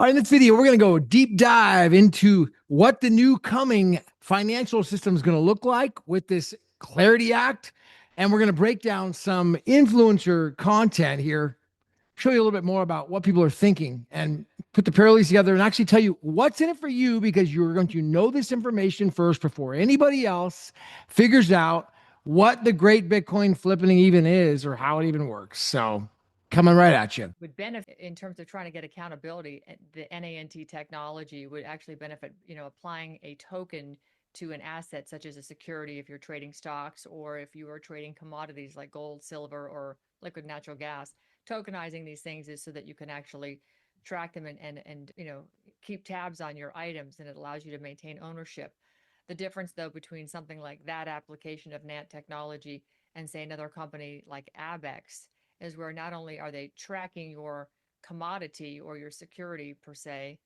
All right, in this video, we're going to go deep dive into what the new coming financial system is going to look like with this Clarity Act. And we're going to break down some influencer content here, show you a little bit more about what people are thinking and put the parallels together and actually tell you what's in it for you, because you're going to know this information first before anybody else figures out what the great Bitcoin flipping even is or how it even works. So coming right at you. Would benefit in terms of trying to get accountability. The NANT technology would actually benefit, applying a token to an asset such as a security if you're trading stocks or if you are trading commodities like gold, silver, or liquid natural gas. Tokenizing these things is so that you can actually track them and keep tabs on your items, and it allows you to maintain ownership. The difference, though, between something like that application of NANT technology and, say, another company like Abex is where not only are they tracking your commodity or your security per se,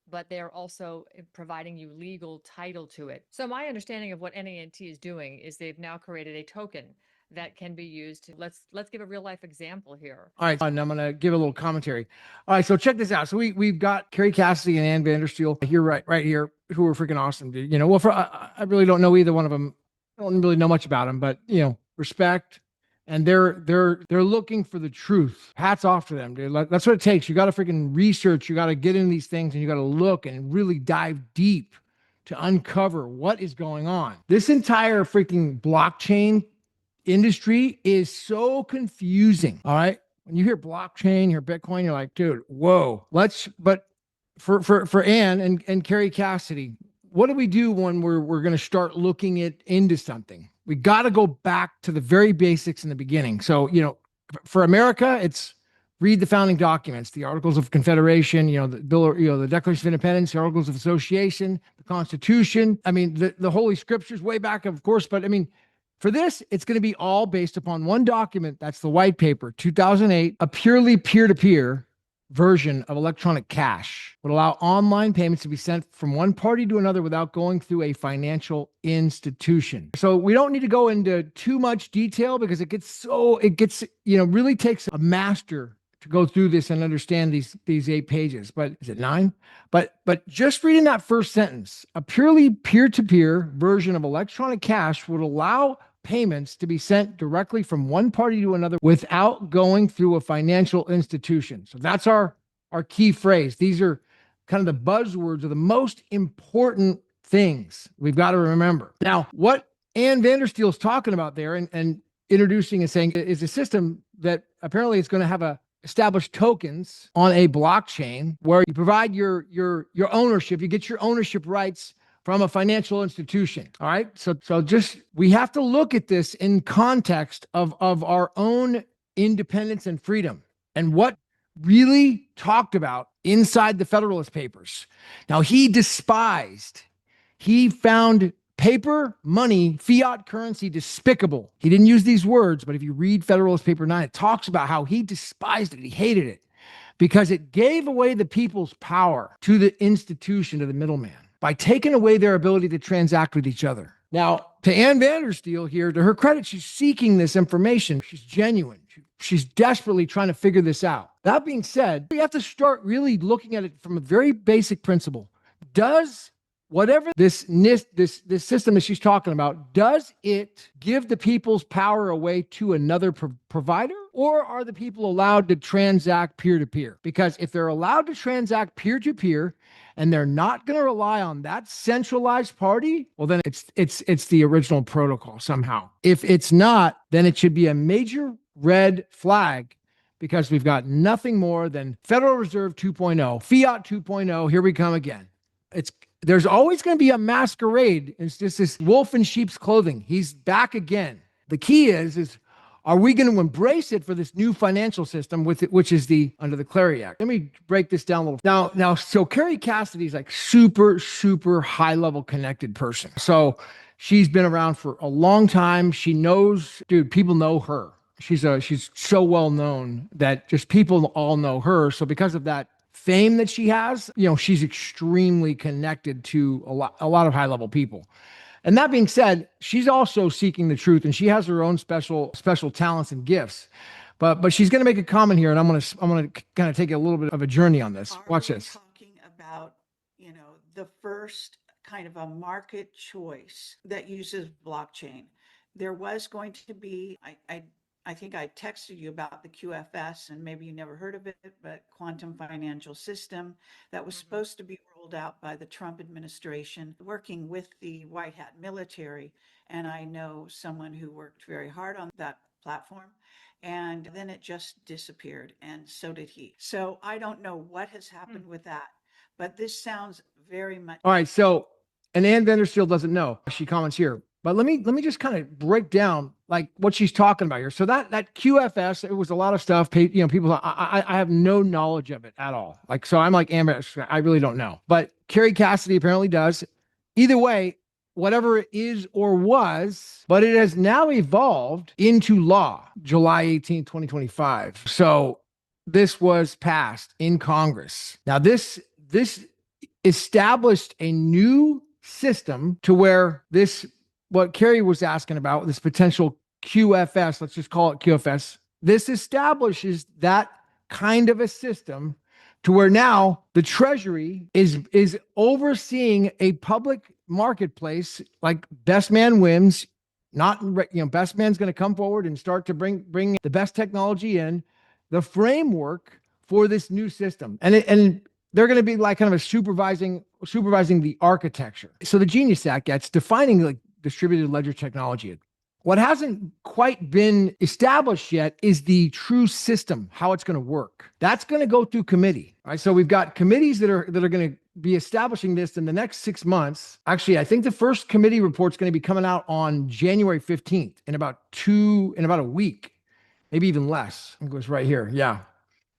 but they're also providing you legal title to it. So my understanding of what NANT is doing is they've now created a token that can be used to, let's give a real life example here. All right, and I'm going to give a little commentary. All right, so check this out. So we've got Carrie, Cassidy, and Ann Vandersteel here, right here, who are freaking awesome, dude. I really don't know either one of them. I don't really know much about them, but respect. And they're looking for the truth. Hats off to them, dude. That's what it takes. You got to freaking research. You got to get in these things and you got to look and really dive deep to uncover what is going on. This entire freaking blockchain industry is so confusing. All right. When you hear blockchain, you hear Bitcoin, you're like, dude, whoa. But for Ann and Carrie, Cassidy, what do we do when we're going to start looking into something? We got to go back to the very basics in the beginning. So, for America, it's read the founding documents, the Articles of Confederation, the Bill, the Declaration of Independence, the Articles of Association, the Constitution. I mean, the Holy Scriptures way back, of course. But I mean, for this, it's going to be all based upon one document. That's the white paper, 2008, a purely peer-to-peer version of electronic cash would allow online payments to be sent from one party to another without going through a financial institution. So we don't need to go into too much detail because it really takes a master to go through this and understand these 8 pages. But is it 9? But just reading that first sentence, a purely peer-to-peer version of electronic cash would allow payments to be sent directly from one party to another without going through a financial institution. So that's our key phrase. These are kind of the buzzwords of the most important things we've got to remember. Now, what Ann Vandersteel is talking about there and introducing and saying is a system that apparently is going to have established tokens on a blockchain where you provide your ownership, you get your ownership rights from a financial institution. All right. So just, we have to look at this in context of our own independence and freedom and what really talked about inside the Federalist Papers. Now, he found paper money, fiat currency despicable. He didn't use these words, but if you read Federalist Paper 9, it talks about how he despised it. He hated it because it gave away the people's power to the institution, to the middleman, by taking away their ability to transact with each other. Now, to Ann Vandersteel here, to her credit, she's seeking this information. She's genuine. She's desperately trying to figure this out. That being said, you have to start really looking at it from a very basic principle. Does whatever this system that she's talking about, does it give the people's power away to another provider? Or are the people allowed to transact peer-to-peer? Because if they're allowed to transact peer-to-peer and they're not going to rely on that centralized party, well, then it's the original protocol somehow. If it's not, then it should be a major red flag because we've got nothing more than Federal Reserve 2.0, fiat 2.0. Here we come again. There's always going to be a masquerade. It's just this wolf in sheep's clothing. He's back again. The key is are we going to embrace it for this new financial system which is under the Clarity Act? Let me break this down a little. Now, so Carrie Cassidy is like super, super high level connected person. So she's been around for a long time. She knows, dude, people know her. She's so well known that just people all know her. So because of that fame that she has, she's extremely connected to a lot of high level people. And that being said, she's also seeking the truth, and she has her own special talents and gifts. But she's going to make a comment here, and I'm going to kind of take a little bit of a journey on this. Watch this. Talking about, the first kind of a market choice that uses blockchain. There was going to be, I think I texted you about the QFS, and maybe you never heard of it, but Quantum Financial System, that was supposed to be rolled out by the Trump administration, working with the White Hat military. And I know someone who worked very hard on that platform. And then it just disappeared, and so did he. So I don't know what has happened with that, but this sounds very much. All right. So, and Ann Vandersteel doesn't know. She comments here, but let me just kind of break down like what she's talking about here. So that QFS, it was a lot of stuff. People, I have no knowledge of it at all. Like, so I'm like Ann Vandersteel, I really don't know. But Carrie Cassidy apparently does. Either way, whatever it is or was, but it has now evolved into law, July 18th, 2025. So this was passed in Congress. Now this established a new system to where what Carrie was asking about, this potential QFS, let's just call it QFS. This establishes that kind of a system to where now the Treasury is overseeing a public marketplace, like best man wins. Not, best man's going to come forward and start to bring the best technology in, the framework for this new system, and they're going to be like kind of supervising the architecture. So the Genius Act gets defining like distributed ledger technology. What hasn't quite been established yet is the true system, how it's going to work. That's going to go through committee. All right. So we've got committees that are going to be establishing this in the next 6 months. Actually, I think the first committee report is going to be coming out on January 15th in about a week, maybe even less. It goes right here. Yeah.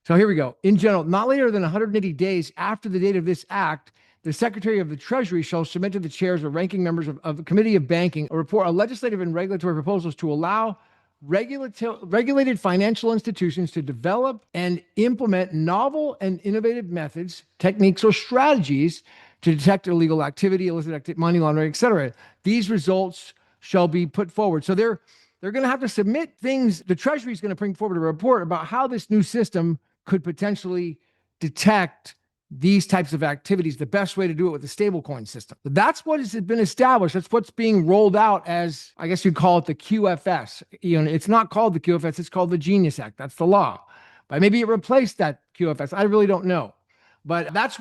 So here we go. In general, not later than 180 days after the date of this act, the Secretary of the Treasury shall submit to the chairs or ranking members of the Committee of Banking a report on legislative and regulatory proposals to allow regulated financial institutions to develop and implement novel and innovative methods, techniques, or strategies to detect illegal activity, illicit activity, money laundering, et cetera. These results shall be put forward. So they're going to have to submit things. The Treasury is going to bring forward a report about how this new system could potentially detect these types of activities, the best way to do it with the stablecoin system. That's what has been established. That's what's being rolled out as, I guess you'd call it the QFS. It's not called the QFS, it's called the Genius Act. That's the law. But maybe it replaced that QFS. I really don't know. But that's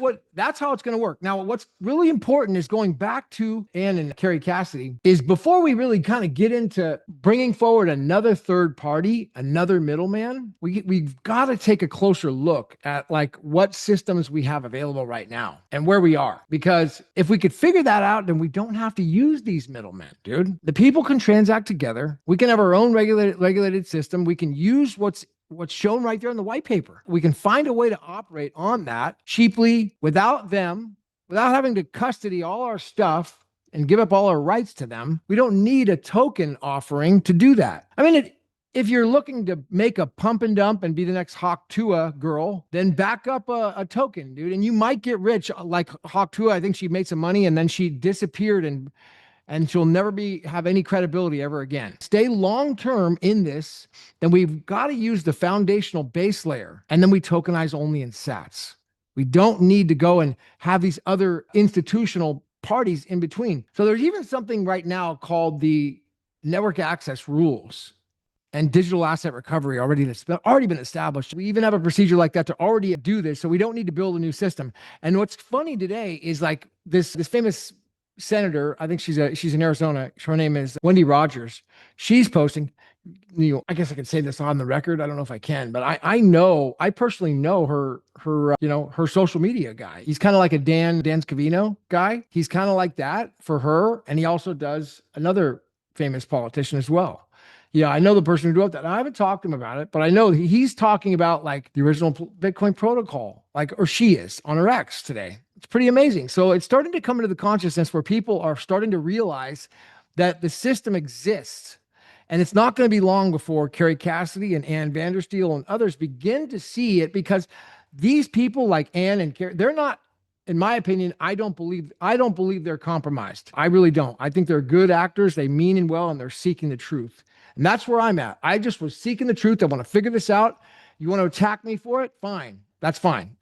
how it's going to work. Now, what's really important is going back to Ann and Carrie Cassidy is before we really kind of get into bringing forward another third party, another middleman, we've got to take a closer look at like what systems we have available right now and where we are. Because if we could figure that out, then we don't have to use these middlemen, dude. The people can transact together. We can have our own regulated system. We can use what's shown right there in the white paper. We can find a way to operate on that cheaply without having to custody all our stuff and give up all our rights to them. We don't need a token offering to do that. I mean, if you're looking to make a pump and dump and be the next Hawk Tua girl, then back up a token, dude. And you might get rich like Hawk Tua. I think she made some money and then she disappeared and she'll never have any credibility ever again. Stay long-term in this, then we've got to use the foundational base layer, and then we tokenize only in sats. We don't need to go and have these other institutional parties in between. So there's even something right now called the network access rules and digital asset recovery that's already been established. We even have a procedure like that to already do this, so we don't need to build a new system. And what's funny today is like this famous senator, I think she's in Arizona. Her name is Wendy Rogers. She's posting, I guess I could say this on the record. I don't know if I can, but I personally know her social media guy. He's kind of like a Dan Scavino guy. He's kind of like that for her. And he also does another famous politician as well. Yeah, I know the person who drew up that. I haven't talked to him about it, but I know he's talking about like the original Bitcoin protocol, or she is on her X today. It's pretty amazing. So it's starting to come into the consciousness where people are starting to realize that the system exists. And it's not going to be long before Carrie Cassidy and Ann Vandersteel and others begin to see it, because these people like Ann and Carrie, they're not, in my opinion, I don't believe they're compromised. I really don't. I think they're good actors. They mean and well, and they're seeking the truth. And that's where I'm at. I just was seeking the truth. I want to figure this out. You want to attack me for it? Fine. That's fine.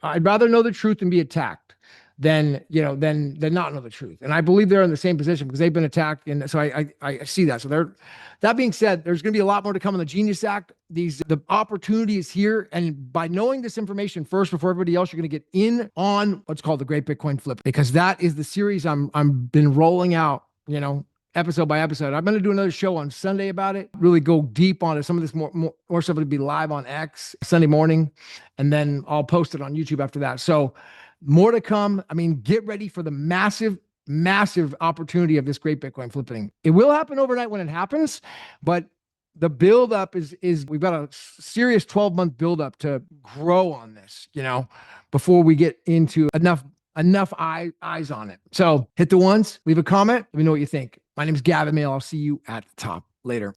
I'd rather know the truth and be attacked than, than not know the truth. And I believe they're in the same position because they've been attacked. And so I see that. So that being said, there's going to be a lot more to come on the Genius Act. The opportunity is here. And by knowing this information first before everybody else, you're going to get in on what's called the Great Bitcoin Flip, because that is the series I'm been rolling out, episode by episode. I'm going to do another show on Sunday about it, really go deep on it. Some of this more stuff will be live on X Sunday morning, and then I'll post it on YouTube after that. So more to come. I mean, get ready for the massive opportunity of this great Bitcoin flipping. It will happen overnight when it happens, but the buildup is we've got a serious 12-month buildup to grow on this, before we get into enough eyes on it. So hit the ones, leave a comment. Let me know what you think. My name is Gavin Mehl. I'll see you at the top later.